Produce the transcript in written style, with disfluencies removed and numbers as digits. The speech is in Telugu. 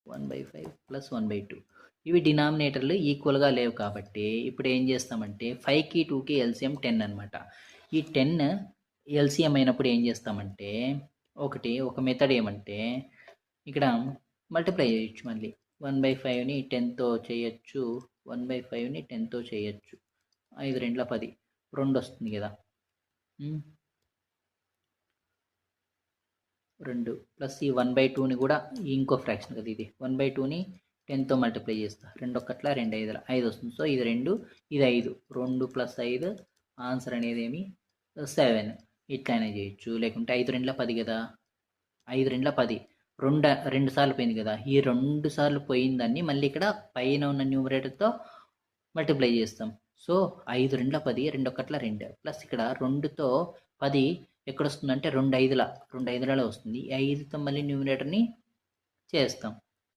1/5 ప్లస్ 1/2. ఇవి డినామినేటర్లు ఈక్వల్గా లేవు కాబట్టి ఇప్పుడు ఏం చేస్తామంటే 5కి 2కి ఎల్సిఎం 10 అనమాట. ఈ 10 ఎల్సిఎం అయినప్పుడు ఏం చేస్తామంటే ఒక మెథడ్ ఏమంటే ఇక్కడ మల్టిప్లై చేయొచ్చు. మళ్ళీ 1/5ని 10తో చేయొచ్చు, 1/5ని 10తో చేయొచ్చు. 5 2 10 2 వస్తుంది కదా. 2 ప్లస్ ఈ 1/2ని కూడా ఇంకో ఫ్రాక్షన్ కదా ఇది. 1/2ని 10తో మల్టిప్లై చేస్తా. 2 1 2 5 5 వస్తుంది. సో ఇది 2 ఇది 5. 2 ప్లస్ 5 ఆన్సర్ అనేది ఏమి 7. ఇట్లయినా చేయొచ్చు. లేకుంటే 5 2 10 కదా. 5 2 10 రెండు సార్లు పోయింది కదా. ఈ 2 సార్లు పోయిందాన్ని మళ్ళీ ఇక్కడ పైన ఉన్న న్యూమరేటర్తో మల్టిప్లై చేస్తాం. సో 5 2 10 2 1 2 ప్లస్ ఇక్కడ 2తో 10 ఎక్కడ వస్తుందంటే 2 5లలో వస్తుంది. 5తో మళ్ళీ న్యూమరేటర్ని చేస్తాం.